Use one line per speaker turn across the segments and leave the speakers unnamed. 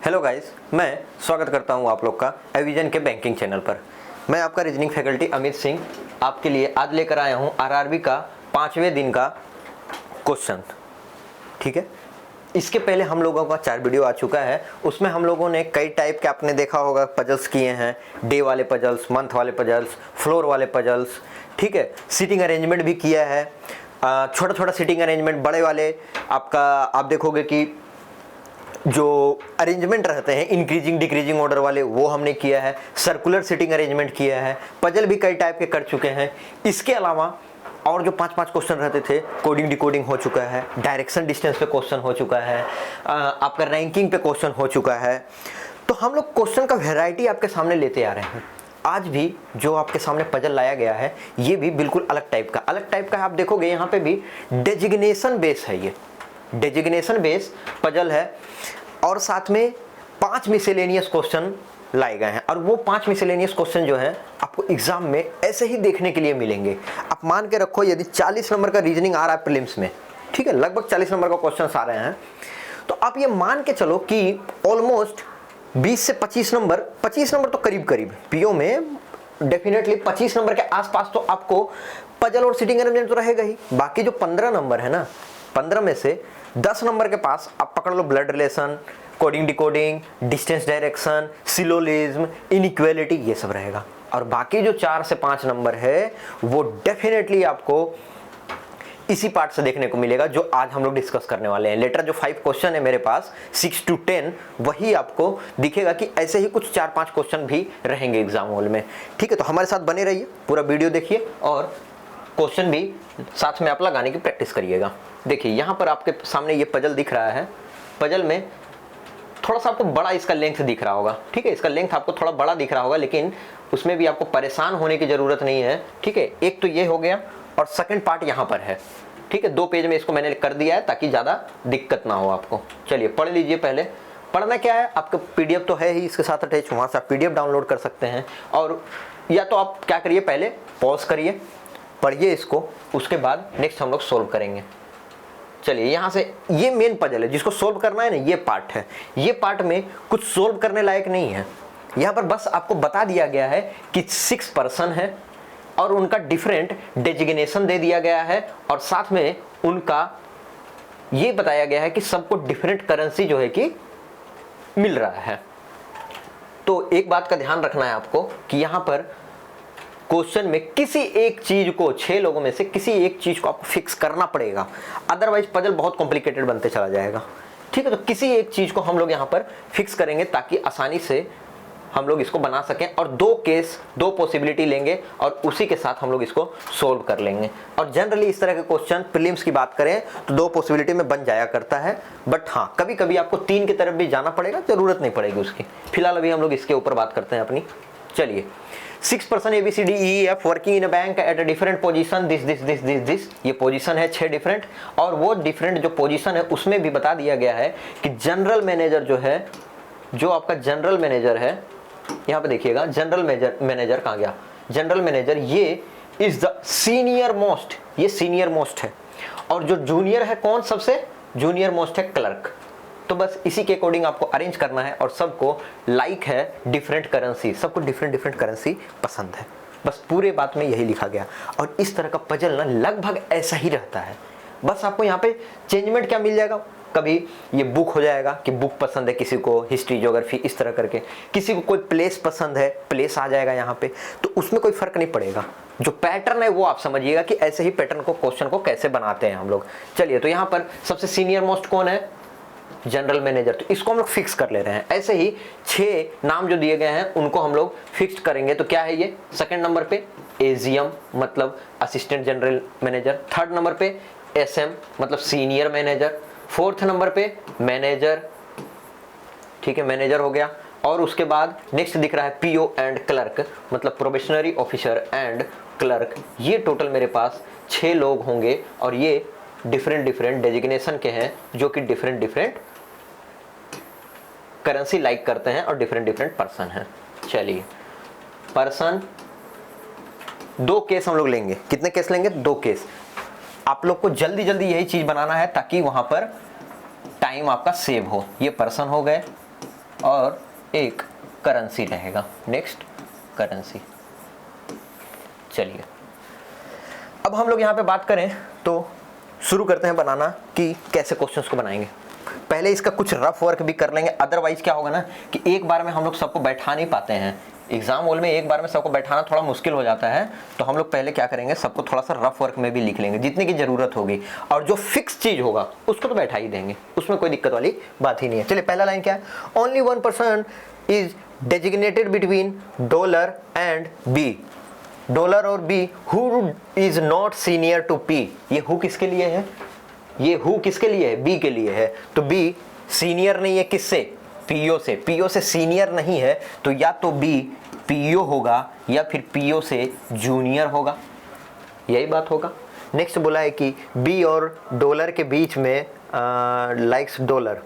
Hello guys, मैं स्वागत करता हूं आप लोग का एविजन के बैंकिंग चैनल पर। मैं आपका रीजनिंग फैकल्टी अमित सिंह आपके लिए आज लेकर आया हूं आरआरबी का 5वें दिन का क्वेश्चन। ठीक है, इसके पहले हम लोगों का 4 वीडियो आ चुका है। उसमें हम लोगों ने कई टाइप के आपने देखा होगा पजल्स किए हैं, डे वाले पजल्स, मंथ वाले पजल्स, फ्लोर वाले पजल्स। ठीक है, सीटिंग अरेंजमेंट भी किया है, छोटा छोटा सीटिंग अरेंजमेंट, बड़े वाले आपका आप देखोगे कि जो अरेंजमेंट रहते हैं इंक्रीजिंग डिक्रीजिंग ऑर्डर वाले, वो हमने किया है। सर्कुलर सीटिंग अरेंजमेंट किया है, पजल भी कई टाइप के कर चुके हैं। इसके अलावा और जो 5-5 क्वेश्चन रहते थे, कोडिंग डिकोडिंग हो चुका है, डायरेक्शन डिस्टेंस पे क्वेश्चन हो चुका है, आपका रैंकिंग पे क्वेश्चन हो चुका है। तो हम लोग क्वेश्चन का वेराइटी आपके सामने लेते आ रहे हैं। आज भी जो आपके सामने पजल लाया गया है ये भी बिल्कुल अलग टाइप का है। आप देखोगे यहाँ पे भी डेजिग्नेशन बेस है, ये डेजिग्नेशन बेस पजल है और साथ में 5 मिसलेनियस क्वेश्चन लाए गए हैं। और वो 5 मिसलेनियस क्वेश्चन जो है आपको एग्जाम में ऐसे ही देखने के लिए मिलेंगे। आप मान के रखो यदि 40 नंबर का रीजनिंग आ रहा है प्रीलिम्स में, ठीक है, लगभग 40 नंबर का क्वेश्चन आ रहे हैं, तो आप ये मान के चलो कि ऑलमोस्ट 20 से 25 नंबर तो करीब करीब पीओ में डेफिनेटली 25 नंबर के आसपास तो आपको पजल और सीटिंग अरेंजमेंट तो रहेगा ही। बाकी जो 15 नंबर है ना, 15 में से 10 नंबर के पास आप पकड़ low blood relation, coding decoding, distance direction, syllogism, inequality, ये सब रहेगा। और बाकी जो 4 से 5 नंबर है वो डेफिनेटली आपको इसी पार्ट से देखने को मिलेगा जो आज हम लोग डिस्कस करने वाले हैं। लेटर जो 5 क्वेश्चन है मेरे पास 6 to 10, वही आपको दिखेगा कि ऐसे ही कुछ 4-5 क्वेश्चन भी रहेंगे एग्जाम हॉल में। ठीक है, तो हमारे साथ बने रहिए, पूरा वीडियो देखिए और क्वेश्चन भी साथ में आप लगाने की प्रैक्टिस करिएगा। देखिए यहाँ पर आपके सामने ये पजल दिख रहा है। पजल में थोड़ा सा आपको बड़ा इसका लेंथ दिख रहा होगा। ठीक है, इसका लेंथ आपको थोड़ा बड़ा दिख रहा होगा, लेकिन उसमें भी आपको परेशान होने की जरूरत नहीं है। ठीक है, एक तो ये हो गया और सेकंड पार्ट यहाँ पर है। ठीक है, 2 पेज में इसको मैंने कर दिया है ताकि ज़्यादा दिक्कत ना हो आपको। चलिए पढ़ लीजिए। पहले पढ़ना क्या है, आपका पीडीएफ तो है ही इसके साथ अटैच, वहाँ से आप पीडीएफ डाउनलोड कर सकते हैं। और या तो आप क्या करिए, पहले पॉज करिए, पढ़िए इसको, उसके बाद नेक्स्ट हम लोग सोल्व करेंगे। चलिए यहाँ से ये मेन पजल है जिसको सोल्व करना है ना, ये पार्ट है। ये पार्ट में कुछ सोल्व करने लायक नहीं है। यहाँ पर बस आपको बता दिया गया है कि 6 पर्सन है और उनका डिफरेंट डेजिग्नेशन दे दिया गया है और साथ में उनका ये बताया गया है कि सबको डिफरेंट करेंसी जो है कि मिल रहा है। तो एक बात का ध्यान रखना है आपको कि यहाँ पर क्वेश्चन में किसी एक चीज को, 6 लोगों में से किसी एक चीज को आपको फिक्स करना पड़ेगा, अदरवाइज पजल बहुत कॉम्प्लिकेटेड बनते चला जाएगा। ठीक है, तो किसी एक चीज को हम लोग यहाँ पर फिक्स करेंगे ताकि आसानी से हम लोग इसको बना सकें और 2 केस 2 पॉसिबिलिटी लेंगे और उसी के साथ हम लोग इसको सोल्व कर लेंगे। और जनरली इस तरह के क्वेश्चन प्रीलिम्स की बात करें तो 2 पॉसिबिलिटी में बन जाया करता है, बट हाँ कभी कभी आपको 3 की तरफ भी जाना पड़ेगा, जरूरत नहीं पड़ेगी उसकी। फिलहाल अभी हम लोग इसके ऊपर बात करते हैं अपनी। चलिए, 6 person ABCDEF working in a bank at a different position, this, ये पोजीशन है 6 डिफरेंट। और वो डिफरेंट जो पोजीशन है उसमें भी बता दिया गया है कि जनरल मैनेजर जो है, जो आपका जनरल मैनेजर है, यहाँ पे देखिएगा जनरल मैनेजर कहाँ गया, जनरल मैनेजर ये इज द सीनियर मोस्ट, ये सीनियर मोस्ट है। और जो जूनियर है कौन, सबसे जूनियर मोस्ट है क्लर्क। तो बस इसी के अकॉर्डिंग आपको अरेंज करना है और सबको लाइक है डिफरेंट करेंसी, सबको डिफरेंट करेंसी पसंद है। बस पूरे बात में यही लिखा गया। और इस तरह का पजल ना लगभग ऐसा ही रहता है। बस आपको यहाँ पे चेंजमेंट क्या मिल जाएगा, कभी ये बुक हो जाएगा कि बुक पसंद है किसी को, हिस्ट्री ज्योग्राफी इस तरह करके, किसी को कोई प्लेस पसंद है, प्लेस आ जाएगा यहाँ पे। तो उसमें कोई फर्क नहीं पड़ेगा, जो पैटर्न है वो आप समझिएगा कि ऐसे ही पैटर्न को क्वेश्चन को कैसे बनाते हैं हम लोग। चलिए, तो यहाँ पर सबसे सीनियर मोस्ट कौन है, जनरल मैनेजर, तो इसको हम लोग फिक्स कर ले रहे हैं। ऐसे ही 6 नाम जो दिए गए हैं उनको हम लोग फिक्स करेंगे। तो क्या है ये, सेकंड नंबर पे एजीएम मतलब assistant general manager, third number पे एसएम मतलब सीनियर मैनेजर, फोर्थ नंबर पे मैनेजर। ठीक है, मैनेजर हो गया। और उसके बाद नेक्स्ट दिख रहा है पीओ एंड क्लर्क मतलब प्रोबेशनरी ऑफिसर एंड क्लर्क। ये टोटल मेरे पास 6 लोग होंगे और ये डिफरेंट डेजिग्नेशन के हैं जो कि डिफरेंट करेंसी लाइक करते हैं और डिफरेंट पर्सन हैं। चलिए, पर्सन 2 केस हम लोग लेंगे। कितने केस लेंगे, 2 केस। आप लोग को जल्दी यही चीज बनाना है ताकि वहां पर टाइम आपका सेव हो। ये पर्सन हो गए, और एक करेंसी रहेगा। Next currency. चलिए अब हम लोग यहाँ पे बात करें तो शुरू करते हैं बनाना कि कैसे क्वेश्चंस को बनाएंगे। पहले इसका कुछ रफ वर्क भी कर लेंगे, अदरवाइज क्या होगा ना कि एक बार में हम लोग सबको बैठा नहीं पाते हैं। एग्जाम हॉल में एक बार में सबको बैठाना थोड़ा मुश्किल हो जाता है, तो हम लोग पहले क्या करेंगे, सबको थोड़ा सा रफ वर्क में भी लिख लेंगे जितने की जरूरत होगी, और जो फिक्स चीज होगा उसको तो बैठा ही देंगे, उसमें कोई दिक्कत वाली बात ही नहीं है। चलिए पहला लाइन क्या है, only 1% is designated between dollar and B. Dollar और B who is not senior to P. ये हु किसके लिए है, ये हु किसके लिए है, बी के लिए है। तो बी सीनियर नहीं है किससे, पीओ से। पीओ से सीनियर नहीं है तो या तो बी पीओ होगा या फिर पीओ से जूनियर होगा, यही बात होगा। नेक्स्ट बोला है कि बी और डॉलर के बीच में likes dollar,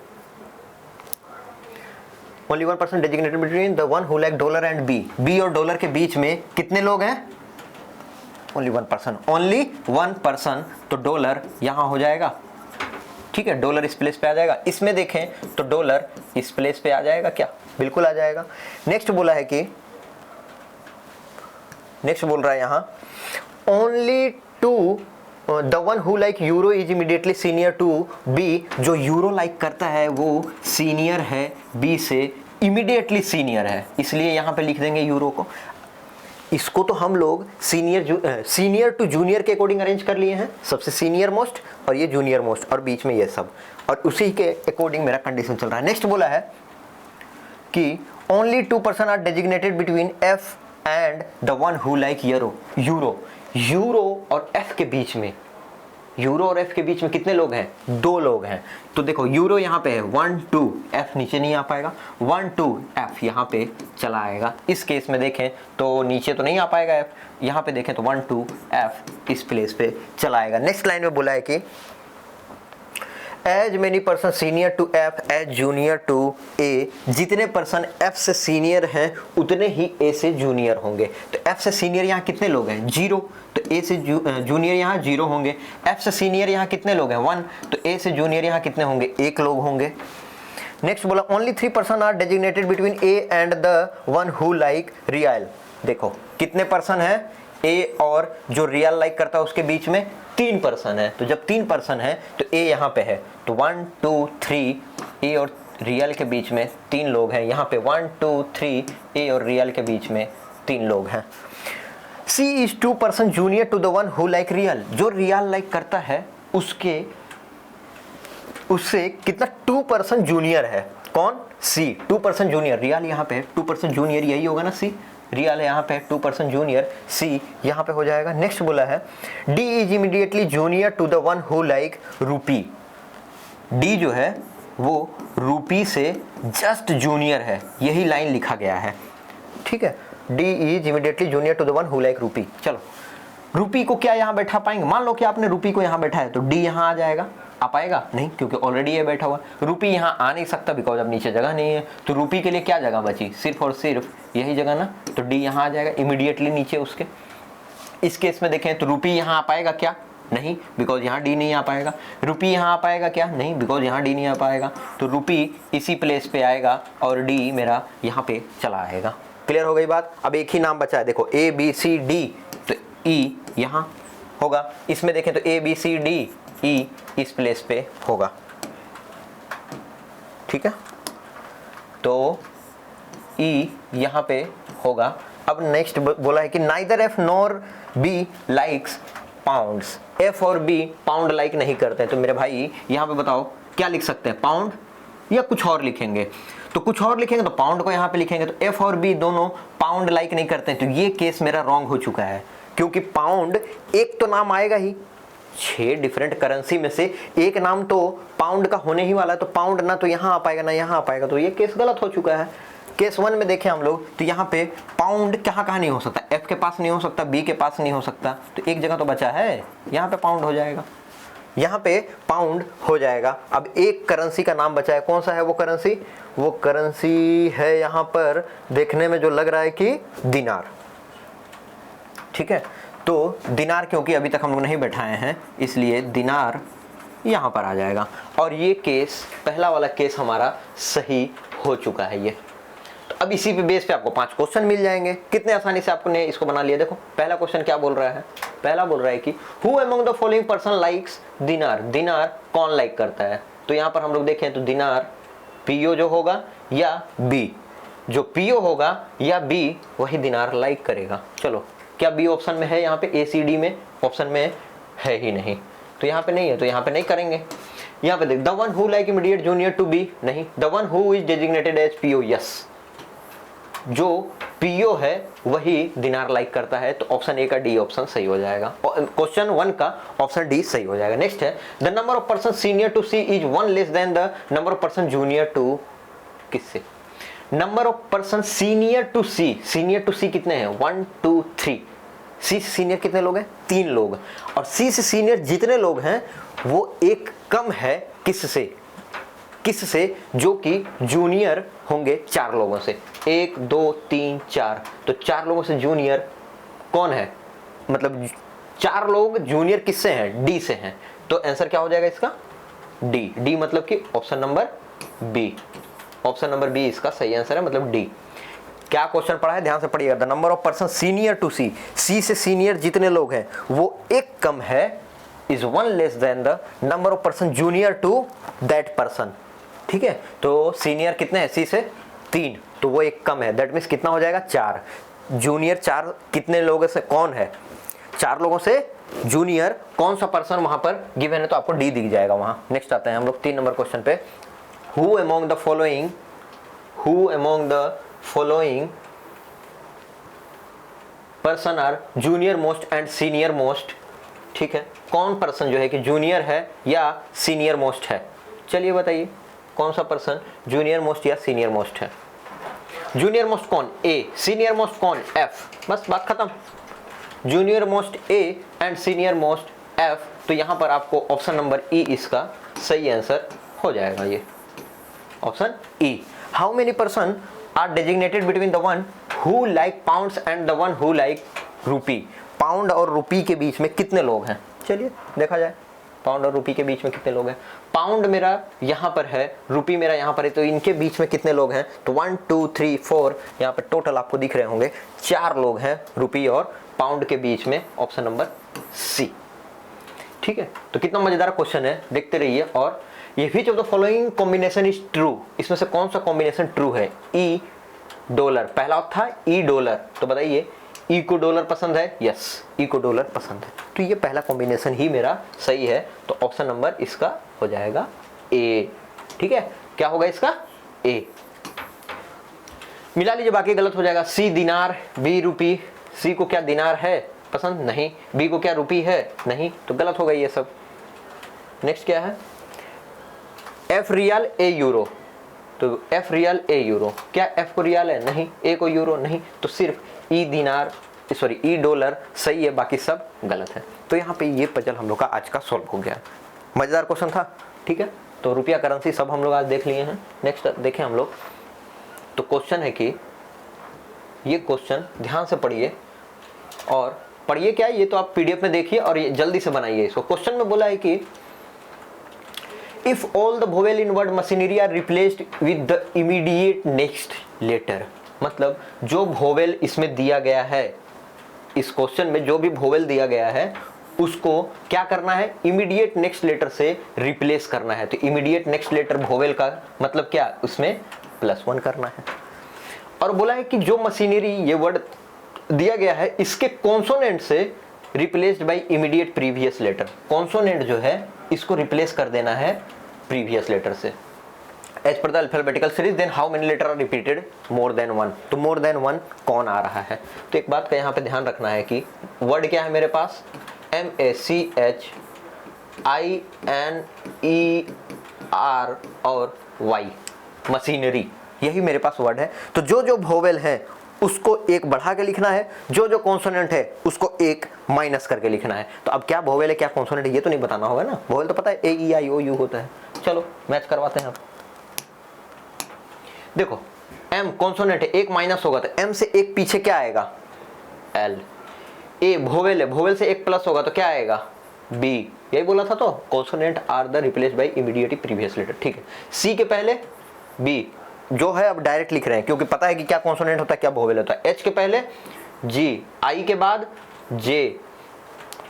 only 1% designated between the one who like dollar and B. B और डॉलर के बीच में कितने लोग हैं, ओनली 1%, ओनली 1%। तो डॉलर यहां हो जाएगा, ठीक है, डॉलर इस प्लेस पे आ जाएगा। इसमें देखें तो डॉलर इस प्लेस पे आ जाएगा क्या, बिल्कुल आ जाएगा। नेक्स्ट बोला है कि, नेक्स्ट बोल रहा है यहां only to the one who like euro is immediately senior to B. जो यूरो लाइक करता है वो सीनियर है बी से, इमीडिएटली सीनियर है, इसलिए यहां पे लिख देंगे यूरो को। इसको तो हम लोग सीनियर टू जूनियर के अकॉर्डिंग अरेंज कर लिए हैं, सबसे सीनियर मोस्ट और ये जूनियर मोस्ट और बीच में ये सब, और उसी के अकॉर्डिंग मेरा कंडीशन चल रहा है। नेक्स्ट बोला है कि only 2% are designated between F and the one who like euro. Euro और एफ के बीच में, यूरो और एफ के बीच में कितने लोग हैं, 2 लोग हैं। तो देखो यूरो यहाँ पे है 1 2, एफ नीचे नहीं आ पाएगा, 1 2 एफ यहाँ पे चला आएगा। इस केस में देखें तो नीचे तो नहीं आ पाएगा एफ, यहाँ पे देखें तो 1 2 एफ इस प्लेस पे चला आएगा। नेक्स्ट लाइन में बोला है कि as many person senior to F as junior to A. जितने पर्सन एफ से सीनियर हैं उतने ही ए से जूनियर होंगे। तो एफ से सीनियर यहाँ कितने लोग हैं, 0, तो ए से जूनियर यहाँ 0 होंगे। एफ से सीनियर यहाँ कितने लोग हैं, 1, तो ए से जूनियर यहाँ कितने होंगे, 1 लोग होंगे। नेक्स्ट बोला only 3% are designated between A and the one who like real. देखो कितने पर्सन है, ए और जो रियल लाइक करता है उसके बीच में 3% है। तो जब 3% है तो ए यहाँ पे है, तो 1 2 3 ए और रियल के बीच में 3 लोग हैं। यहाँ पे 1 2 3 ए और रियल के बीच में 3 लोग हैं। C is 2% junior to the one who like real. जो रियल लाइक करता है उससे कितना 2% जूनियर है, कौन, सी, 2% जूनियर। रियल यहाँ पे 2% जूनियर, यही होगा ना सी, रियल यहाँ पे 2% जूनियर, सी यहाँ पे हो जाएगा। नेक्स्ट बोला है D is immediately junior to the one who like rupee. D जो है वो रूपी से जस्ट जूनियर है, यही लाइन लिखा गया है, ठीक है। D is immediately junior to the one who like rupee. चलो रूपी को क्या यहाँ बैठा पाएंगे, मान लो कि आपने रूपी को यहाँ बैठा है तो डी यहाँ आ जाएगा, आ पाएगा नहीं क्योंकि ऑलरेडी ये बैठा हुआ। रूपी यहाँ आ नहीं सकता बिकॉज अब नीचे जगह नहीं है, तो रूपी के लिए क्या जगह बची, सिर्फ और सिर्फ यही जगह ना, तो डी यहाँ आ जाएगा इमीडिएटली नीचे उसके। इस केस में देखें तो रूपी यहाँ आ पाएगा क्या, नहीं, बिकॉज यहाँ डी नहीं आ पाएगा। रूपी यहाँ आ पाएगा क्या, नहीं, बिकॉज यहाँ डी नहीं आ पाएगा। तो रूपी इसी प्लेस पे आएगा और डी मेरा यहाँ पे चला आएगा। क्लियर हो गई बात। अब एक ही नाम बचा है, देखो ए बी सी डी, तो ई यहाँ होगा। इसमें देखें तो ए बी सी डी, ई इस प्लेस पे होगा, ठीक है। तो ई यहाँ पे होगा। अब नेक्स्ट बोला है कि neither F nor be likes pounds. F और बी पाउंड लाइक नहीं करते हैं, तो मेरे भाई यहाँ पे बताओ क्या लिख सकते हैं, पाउंड या कुछ और लिखेंगे। तो कुछ और लिखेंगे तो पाउंड को यहाँ पे लिखेंगे। तो एफ और बी दोनों पाउंड लाइक नहीं करते हैं, तो ये केस मेरा रॉन्ग हो चुका है, क्योंकि पाउंड एक तो नाम आएगा ही, 6 डिफरेंट करेंसी में से एक नाम तो पाउंड का होने ही वाला है, तो पाउंड ना तो यहाँ आ पाएगा ना यहाँ आ पाएगा, तो ये केस गलत हो चुका है। केस 1 में देखें हम लोग तो यहाँ पे पाउंड कहाँ नहीं हो सकता, एफ के पास नहीं हो सकता, बी के पास नहीं हो सकता, तो एक जगह तो बचा है, यहाँ पे पाउंड हो जाएगा, यहाँ पे पाउंड हो जाएगा। अब एक करेंसी का नाम बचा है, कौन सा है वो करेंसी, वो करेंसी है यहाँ पर देखने में जो लग रहा है कि दिनार, ठीक है। तो दिनार क्योंकि अभी तक हम लोग नहीं बैठाए हैं इसलिए दिनार यहाँ पर आ जाएगा, और ये केस पहला वाला केस हमारा सही हो चुका है ये। तो अब इसी पे बेस पे आपको 5 क्वेश्चन मिल जाएंगे। कितने आसानी से आपने इसको बना लिया। देखो पहला क्वेश्चन क्या बोल रहा है, पहला बोल रहा है कि who among the following person likes दिनार, दिनार कौन लाइक करता है। तो यहाँ पर हम लोग देखें तो दिनार पीओ जो होगा या बी, जो पीओ होगा या बी वही दिनार लाइक करेगा। चलो क्या बी ऑप्शन में है, यहाँ पे ए सी डी में ऑप्शन में है ही नहीं, तो यहाँ पे नहीं है, तो यहाँ पे नहीं करेंगे। यहाँ पे देख the one who like immediate junior to B, नहीं। The one who is designated as PO, yes, जो पीओ है वही दिनार लाइक करता है, तो ऑप्शन ए का डी ऑप्शन सही हो जाएगा। क्वेश्चन 1 का ऑप्शन डी सही हो जाएगा। नेक्स्ट है the number of person senior to C is 1 less than the number of person junior to, किससे, number of person senior to C, senior to C कितने हैं 1 2 3, सी से सीनियर कितने लोग हैं 3 लोग, और सी से सीनियर जितने लोग हैं वो एक कम है किससे, किससे, जो कि जूनियर होंगे 4 लोगों से, 1 2 3 4, तो 4 लोगों से जूनियर कौन है, मतलब 4 लोग जूनियर किससे हैं, डी से हैं, तो आंसर क्या हो जाएगा इसका डी, डी मतलब कि option number B, option number B इसका सही आंसर है, मतलब डी। क्या क्वेश्चन पढ़ा है ध्यान से पढ़िएगा, the number of person senior to C, C से सीनियर जितने लोग हैं वो एक कम है, is 1 less than the number of person junior to that person, ठीक है। तो सीनियर कितने हैं सी से 3, तो वो एक कम है, दैट मीन्स कितना हो जाएगा 4, जूनियर 4 कितने लोगों से कौन है, 4 लोगों से जूनियर कौन सा पर्सन वहां पर गिवन है, तो आपको डी दिख जाएगा वहां। नेक्स्ट आते हैं हम लोग 3 नंबर क्वेश्चन पे, who among the following, who among the following person are junior most and senior most, ठीक है, कौन पर्सन जो है कि जूनियर है या सीनियर मोस्ट है, चलिए बताइए कौन सा पर्सन जूनियर मोस्ट या सीनियर मोस्ट है। जूनियर मोस्ट कौन ए, सीनियर मोस्ट कौन एफ, बस बात खत्म, junior most A and senior most F, तो यहां पर आपको ऑप्शन नंबर ई इसका सही आंसर हो जाएगा, ये option E. How many person are designated between the one who like pounds and the one who like rupee, pound और रूपी के बीच में कितने लोग हैं, चलिए देखा जाए, पाउंड और रूपी के बीच में कितने लोग हैं, पाउंड मेरा यहाँ पर है, रूपी मेरा यहाँ पर है, तो इनके बीच में कितने लोग हैं, तो 1 2 3 4, यहाँ पर टोटल आपको दिख रहे होंगे 4 लोग हैं रूपी और पाउंड के बीच में, ऑप्शन नंबर सी, ठीक है। तो कितना मजेदार क्वेश्चन है, देखते रहिए। और ये which of the following combination is true, इसमें से कौन सा कॉम्बिनेशन ट्रू है, ई डॉलर, पहला था ई डॉलर, तो बताइए ई को डॉलर पसंद है, यस ई को डॉलर पसंद है, तो ये पहला कॉम्बिनेशन ही मेरा सही है, तो ऑप्शन नंबर इसका हो जाएगा ए, ठीक है। क्या होगा इसका ए, मिला लीजिए बाकी गलत हो जाएगा, सी दिनार, बी रूपी, सी को क्या दिनार है पसंद नहीं, बी को क्या रूपी है नहीं, तो गलत हो गई ये सब। नेक्स्ट क्या है, एफ रियल ए यूरो, तो एफ रियल ए यूरो, क्या एफ को रियल है नहीं, ए को यूरो नहीं, तो सिर्फ ई दिनार, सॉरी ई डॉलर सही है, बाकी सब गलत है। तो यहाँ पे ये पजल हम लोग का आज का सॉल्व हो गया, मजेदार क्वेश्चन था, ठीक है। तो रुपया करेंसी सब हम लोग आज देख लिए हैं। नेक्स्ट देखें हम लोग, तो क्वेश्चन है कि ये क्वेश्चन ध्यान से पढ़िए, और पढ़िए क्या है ये तो आप पीडीएफ में देखिए और ये जल्दी से बनाइए इसको। क्वेश्चन में बोला है कि if all the vowel in word machinery are replaced with the immediate next letter, मतलब जो वोवेल इसमें दिया गया है, इस क्वेश्चन में जो भी वोवेल दिया गया है उसको क्या करना है, इमीडिएट नेक्स्ट लेटर से रिप्लेस करना है। तो इमीडिएट नेक्स्ट लेटर वोवेल का मतलब क्या, उसमें +1 करना है। और बोला है कि जो मशीनरी ये वर्ड दिया गया है इसके कॉन्सोनेंट से replaced by immediate previous letter, consonant जो है इसको रिप्लेस कर देना है प्रीवियस लेटर से। As per the alphabetical series then how many letter are repeated, more than 1, तो मोर देन 1 कौन आ रहा है। तो एक बात का यहाँ पे ध्यान रखना है कि वर्ड क्या है मेरे पास, MACHINER और Y, मशीनरी, यही मेरे पास वर्ड है। तो जो जो वोवेल है उसको एक बढ़ा के लिखना है, जो जो कॉन्सोनेंट है उसको एक माइनस करके लिखना है। तो अब क्या वोवेल है क्या कॉन्सोनेंट है ये तो नहीं बताना होगा ना, वोवेल तो पता है AEIOU होता है। चलो मैच करवाते हैं। अब देखो M कॉन्सोनेंट है, एक माइनस होगा तो M से एक पीछे क्या आएगा, L। A वोवेल है, वोवेल से एक प्लस होगा तो क्या आएगा, B। यही बोला था, तो consonant are the replace by immediately previous letter, ठीक है। C के पहले B, जो है अब डायरेक्ट लिख रहे हैं, क्योंकि पता है कि क्या कॉन्सोनेंट होता है क्या वोवेल होता है। एच के पहले जी, आई के बाद जे,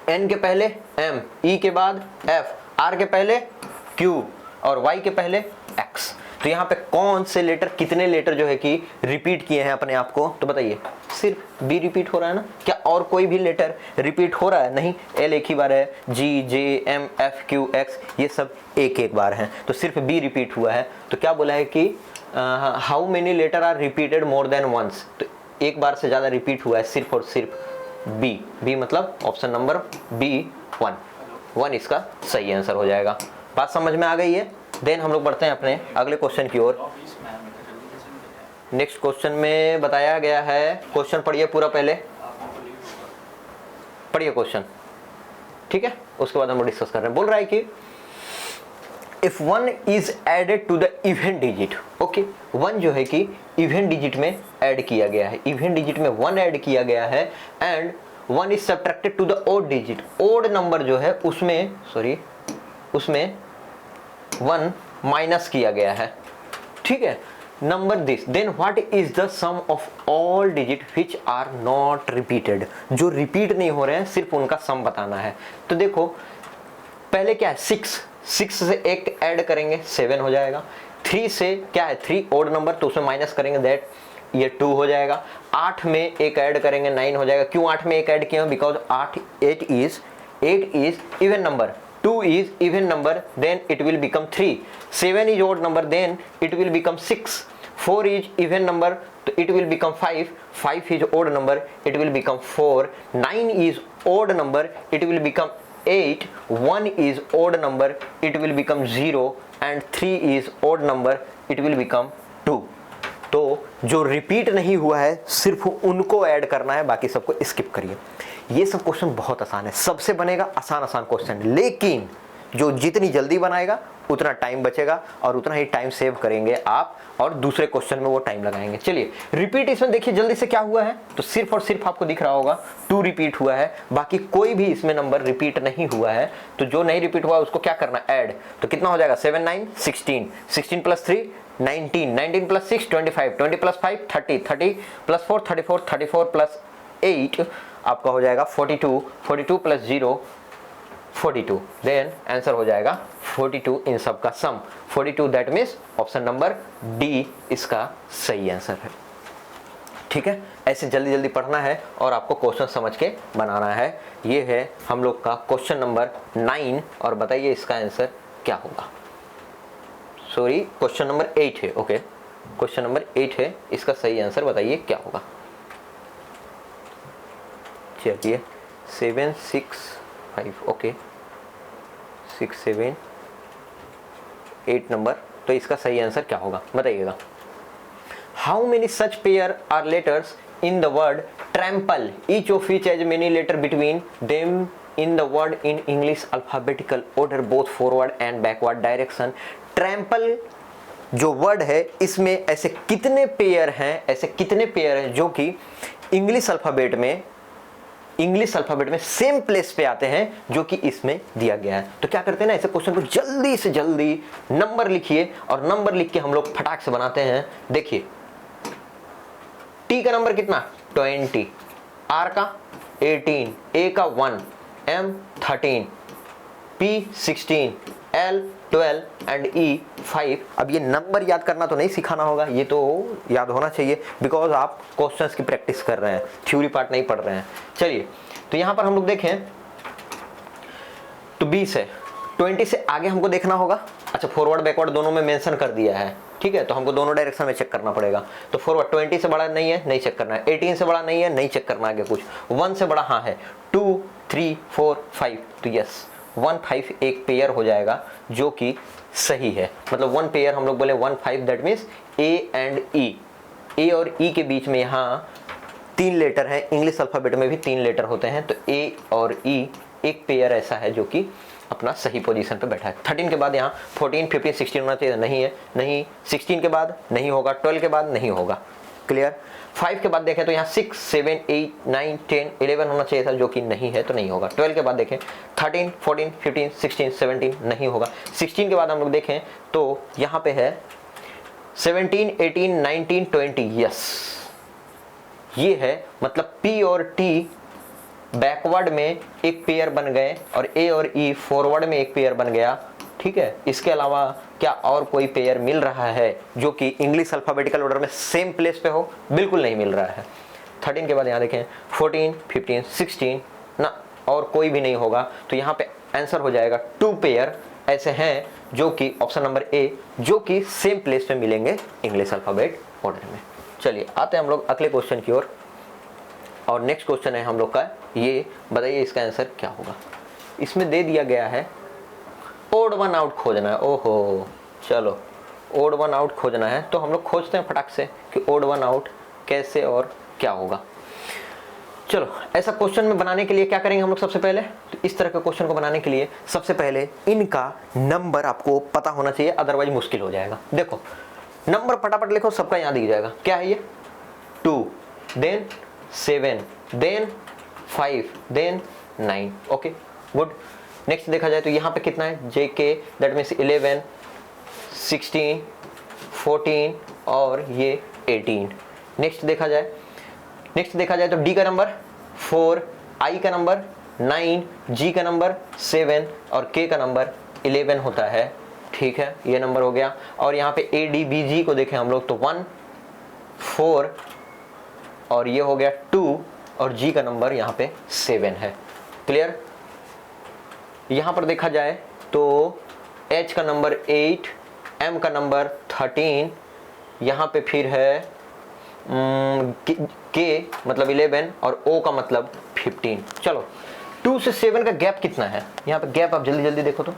एन के पहले एम, ई के बाद एफ, आर के पहले क्यू और वाई के पहले एक्स। तो यहाँ पे कौन से लेटर, कितने लेटर जो है कि रिपीट किए हैं अपने आप को, तो बताइए। सिर्फ बी रिपीट हो रहा है ना, क्या और कोई भी लेटर रिपीट हो रहा है? नहीं, एल एक ही बार है, जी, जे, एम, एफ, क्यू, एक्स ये सब एक एक बार हैं, तो सिर्फ बी रिपीट हुआ है। तो क्या बोला है कि how many letter are repeated more than once, तो एक बार से ज्यादा रिपीट हुआ है सिर्फ और सिर्फ बी। बी मतलब ऑप्शन नंबर बी 1 इसका सही आंसर हो जाएगा। बात समझ में आ गई है? देन हम लोग बढ़ते हैं अपने अगले क्वेश्चन की ओर। नेक्स्ट क्वेश्चन में बताया गया है, क्वेश्चन पढ़िए पूरा, पहले पढ़िए क्वेश्चन, ठीक है, उसके बाद हम लोग डिस्कस कर रहे हैं। बोल रहा है कि if 1 is added to the even digit, okay, 1 जो है कि इवन डिजिट में ऐड किया गया है, इवन डिजिट में 1 ऐड किया गया है, and 1 is subtracted to the odd digit, odd number जो है उसमें, सॉरी, उसमें 1 माइनस किया गया है, ठीक है। Number this, then what is the sum of all digit which are not repeated, जो रिपीट नहीं हो रहे हैं सिर्फ उनका सम बताना है। तो देखो पहले क्या है, 6 से एक ऐड करेंगे 7 हो जाएगा। 3 से क्या है, 3 ओड नंबर, तो उसमें माइनस करेंगे दैट ये 2 हो जाएगा। 8 में एक ऐड करेंगे 9 हो जाएगा। क्यों 8 में एक ऐड किया? Because 8 is even number, 2 is even number, then it will become 3. 7 is odd number, then it will become 6. 4 is even number, so it will become 5. 5 is odd number, it will become 4. 9 is odd number, it will become 8. 1 is odd number, it will become 0. And 3 is odd number, it will become 2. तो जो repeat नहीं हुआ है सिर्फ उनको add करना है, बाकी सबको स्किप करिए। ये सब क्वेश्चन बहुत आसान है, सबसे बनेगा आसान क्वेश्चन, लेकिन जो जितनी जल्दी बनाएगा उतना टाइम बचेगा और उतना ही टाइम सेव करेंगे आप, और दूसरे क्वेश्चन में वो टाइम लगाएंगे। चलिए रिपीट इसमें देखिए जल्दी से क्या हुआ है, तो सिर्फ और सिर्फ आपको दिख रहा होगा 2 रिपीट हुआ है, बाकी कोई भी इसमें नंबर रिपीट नहीं हुआ है। तो जो नहीं रिपीट हुआ उसको क्या करना, ऐड। तो कितना हो जाएगा, 7 9 16, 16 plus 3 19, 19 plus 6 25, 20 plus 5 30, 30 plus 4 34, 34 plus 8 आपका हो जाएगा 42, 42 प्लस 0 42, देन आंसर हो जाएगा 42 इन सब का सम 42, that means option number D इसका सही आंसर है। ठीक है, ऐसे जल्दी जल्दी पढ़ना है और आपको क्वेश्चन समझ के बनाना है। ये है हम लोग का क्वेश्चन नंबर 9 और बताइए इसका आंसर क्या होगा। सॉरी, क्वेश्चन नंबर 8 है, ओके, क्वेश्चन नंबर 8 है, इसका सही आंसर बताइए क्या होगा। चलिए 7 6 5, ओके, 6 7 8 नंबर, तो इसका सही आंसर क्या होगा बताइएगा। How many such pair are letters in the word trample, each of which has many letter between them in the word in English alphabetical order both forward and backward direction। Trample जो word है इसमें ऐसे कितने pair हैं, ऐसे कितने pair हैं जो कि इंग्लिश अल्फाबेट में सेम प्लेस पे आते हैं जो कि इसमें दिया गया है। तो क्या करते हैं ना, ऐसे क्वेश्चन को जल्दी से जल्दी नंबर लिखिए और नंबर लिख के हम लोग फटाक से बनाते हैं। देखिए टी का नंबर कितना 20, आर का 18, ए का 1, M 13, P 16, L 12 and E 5। अब ये नंबर याद करना तो नहीं सिखाना होगा, ये तो याद होना चाहिए बिकॉज आप क्वेश्चंस की प्रैक्टिस कर रहे हैं, थ्योरी पार्ट नहीं पढ़ रहे हैं। चलिए तो यहां पर हम लोग देखें तो 20 है, 20 से आगे हमको देखना होगा। अच्छा, फॉरवर्ड बैकवर्ड दोनों में मेंशन कर दिया है, ठीक है, तो हमको दोनों डायरेक्शन में चेक करना पड़ेगा। तो फॉरवर्ड 20 से बड़ा नहीं है, नहीं चेक करना है, 18 से बड़ा नहीं है, नहीं चेक करना आगे कुछ, 1 से बड़ा हाँ है, 2 3 4 5, तो यस 1 5 एक पेयर हो जाएगा जो कि सही है। मतलब 1 पेयर हम लोग बोले 1 5, दैट मीन्स ए एंड ई, ए और ई के बीच में यहाँ 3 लेटर हैं, इंग्लिश अल्फाबेट में भी 3 लेटर होते हैं, तो ए और ई एक पेयर ऐसा है जो कि अपना सही पोजीशन पे बैठा है। 13 के बाद यहाँ 14 15 16 होना चाहिए, नहीं है, नहीं, 16 के बाद नहीं होगा, 12 के बाद नहीं होगा, क्लियर। 5 के बाद देखें तो यहाँ 6 7 8 9 10 11 होना चाहिए था जो कि नहीं है, तो नहीं होगा। 12 के बाद देखें 13 14 15 16 17 नहीं होगा। 16 के बाद हम लोग देखें तो यहाँ पे है 17, 18, 19, 20, यस ये है, मतलब P और T बैकवर्ड में एक पेयर बन गए और A और E फॉरवर्ड में एक पेयर बन गया, ठीक है। इसके अलावा क्या और कोई पेयर मिल रहा है जो कि इंग्लिश अल्फाबेटिकल ऑर्डर में सेम प्लेस पे हो? बिल्कुल नहीं मिल रहा है। 13 के बाद यहाँ देखें 14, 15, 16 ना, और कोई भी नहीं होगा, तो यहाँ पे आंसर हो जाएगा 2 पेयर ऐसे हैं जो कि ऑप्शन नंबर ए, जो कि सेम प्लेस पे मिलेंगे इंग्लिश अल्फाबेट ऑर्डर में। चलिए आते हैं हम लोग अगले क्वेश्चन की ओर, और नेक्स्ट क्वेश्चन है हम लोग का, ये बताइए इसका आंसर क्या होगा। इसमें दे दिया गया है ओड वन आउट खोजना है। ओहो, चलो ओड वन आउट खोजना है तो हम लोग खोजते हैं फटाक से कि ओड वन आउट कैसे और क्या होगा। चलो ऐसा क्वेश्चन में बनाने के लिए क्या करेंगे हम लोग सबसे पहले, तो इस तरह के क्वेश्चन को बनाने के लिए सबसे पहले इनका नंबर आपको पता होना चाहिए, अदरवाइज मुश्किल हो जाएगा। देखो नंबर फटाफट लिखो, सबका याद दिख जाएगा। क्या है ये? 2, then 7, then 5, then 9। Okay good. Next देखा जाए तो यहाँ पे कितना है? JK, दैट मीन्स 11, 16, 14 और ये 18। नेक्स्ट देखा जाए तो D का नंबर 4, I का नंबर 9, G का नंबर 7 और K का नंबर 11 होता है, ठीक है। ये नंबर हो गया। और यहाँ पे ADBG को देखें हम लोग तो 1, 4 और ये हो गया 2 और G का नंबर यहाँ पे 7 है। क्लियर? यहाँ पर देखा जाए तो H का नंबर 8, M का नंबर 13, यहाँ पे फिर है K मतलब 11 और O का मतलब 15। चलो 2 से 7 का गैप कितना है? यहाँ पे गैप आप जल्दी जल्दी देखो तो,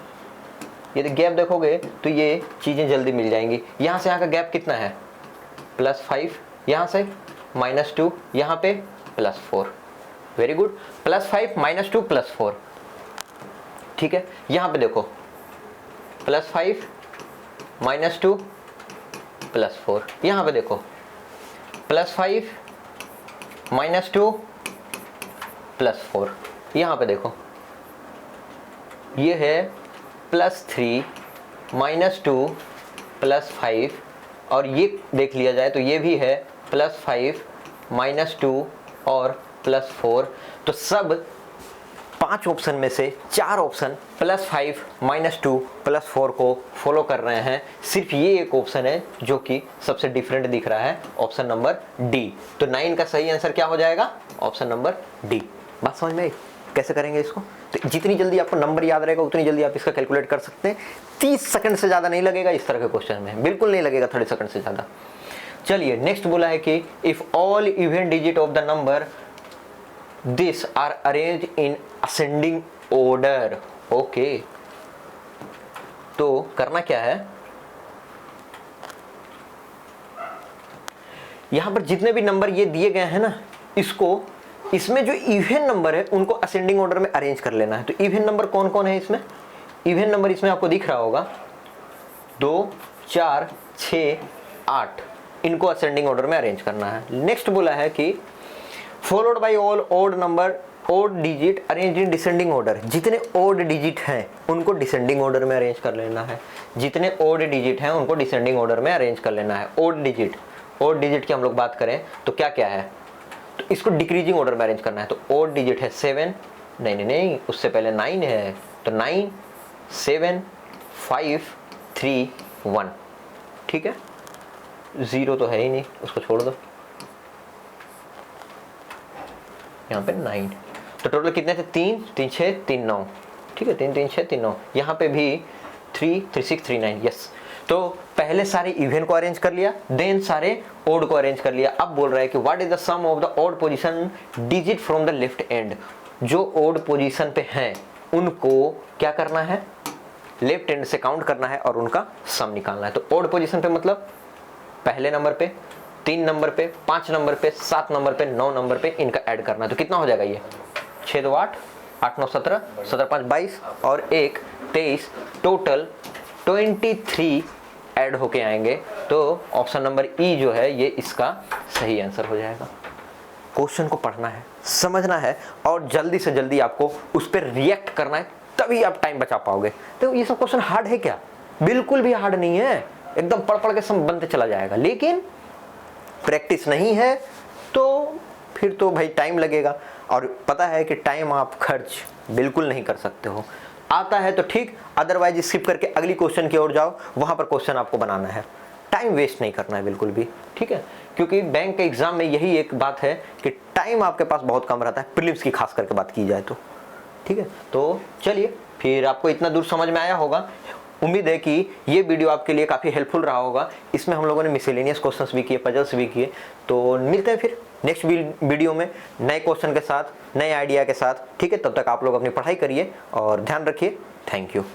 यदि गैप देखोगे तो ये चीज़ें जल्दी मिल जाएंगी। यहाँ से यहाँ का गैप कितना है? +5, यहाँ से -2, यहाँ पे +4। वेरी गुड, +5, -2, +4, ठीक है। यहाँ पे देखो +5, -2, +4, यहाँ पे देखो +5, -2, +4, यहाँ पे देखो ये है +3, -2, +5 और ये देख लिया जाए तो ये भी है +5, -2 और +4। तो सब 5 ऑप्शन में से 4 ऑप्शन +5, -2, +4 को फॉलो कर रहे हैं। सिर्फ ये एक ऑप्शन है जो कि सबसे डिफरेंट दिख रहा है, ऑप्शन नंबर डी। तो 9 का सही आंसर क्या हो जाएगा? Option number D. बात समझ में आई? कैसे करेंगे इसको? तो जितनी जल्दी आपको नंबर याद रहेगा उतनी जल्दी आप इसका कैलकुलेट कर सकते हैं। 30 सेकंड से ज़्यादा नहीं लगेगा इस तरह के क्वेश्चन में, बिल्कुल नहीं लगेगा 30 सेकंड से ज़्यादा। चलिए नेक्स्ट बोला है कि if all even digit of the number this are arrange in ascending order. Okay, तो करना क्या है, यहां पर जितने भी नंबर ये दिए गए हैं ना, इसको इसमें जो इवन नंबर है उनको असेंडिंग ऑर्डर में अरेंज कर लेना है। तो इवन नंबर कौन कौन है इसमें? इवन नंबर इसमें आपको दिख रहा होगा 2, 4, 6, 8, इनको असेंडिंग ऑर्डर में अरेंज करना है। नेक्स्ट बोला है कि followed by all odd number odd digit arrange in descending order. जितने ओड डिजिट हैं उनको डिसेंडिंग ऑर्डर में अरेंज कर लेना है। जितने ओड डिजिट हैं उनको डिसेंडिंग ऑर्डर में अरेंज कर लेना है। ओड डिजिट की हम लोग बात करें तो क्या क्या है, तो इसको डिक्रीजिंग ऑर्डर में अरेंज करना है। तो ओड डिजिट है 7, नहीं, उससे पहले 9 है, तो 9, 7, 5, 3, 1, ठीक है। 0 तो है ही नहीं, उसको छोड़ दो। यहाँ पे 9, तो टोटल कितने थे? 3, 3, 6, 3, 9, ठीक है। 3, 3, 6, 3, 9, यहाँ पे भी 3, 3, 6, 3, 9, यस। तो पहले सारे इवन को अरेंज कर लिया, देन सारे ओड को अरेंज कर लिया। अब बोल रहा है कि what is the sum of the odd position digit from the left end. जो ओड पोजीशन पे हैं उनको क्या करना है? लेफ्ट एंड से काउंट करना है और उनका सम निकालना है। तो ओड पोजीशन पे मतलब पहले नंबर पे, 3 नंबर पे, 5 नंबर पे, 7 नंबर पे, 9 नंबर पे इनका ऐड करना है। तो कितना हो जाएगा ये? 6 2 8, 8 9 17, 17 5 22 और 1 23, टोटल 23 ऐड होके आएंगे। तो ऑप्शन नंबर ई जो है ये इसका सही आंसर हो जाएगा। क्वेश्चन को पढ़ना है, समझना है और जल्दी से जल्दी आपको उस पर रिएक्ट करना है, तभी आप टाइम बचा पाओगे। तो ये सब क्वेश्चन हार्ड है क्या? बिल्कुल भी हार्ड नहीं है। एकदम पढ़ पढ़ के सब बनते चला जाएगा, लेकिन प्रैक्टिस नहीं है तो फिर तो भाई टाइम लगेगा। और पता है कि टाइम आप खर्च बिल्कुल नहीं कर सकते हो। आता है तो ठीक, अदरवाइज स्किप करके अगली क्वेश्चन की ओर जाओ, वहां पर क्वेश्चन आपको बनाना है। टाइम वेस्ट नहीं करना है बिल्कुल भी, ठीक है। क्योंकि बैंक के एग्जाम में यही एक बात है कि टाइम आपके पास बहुत कम रहता है, प्रीलिम्स की खास करके बात की जाए तो, ठीक है। तो चलिए, फिर आपको इतना दूर समझ में आया होगा। उम्मीद है कि ये वीडियो आपके लिए काफ़ी हेल्पफुल रहा होगा। इसमें हम लोगों ने मिसलेनियस क्वेश्चंस भी किए, पजल्स भी किए। तो मिलते हैं फिर नेक्स्ट वीडियो में नए क्वेश्चन के साथ, नए आइडिया के साथ, ठीक है। तब तक आप लोग अपनी पढ़ाई करिए और ध्यान रखिए। Thank you.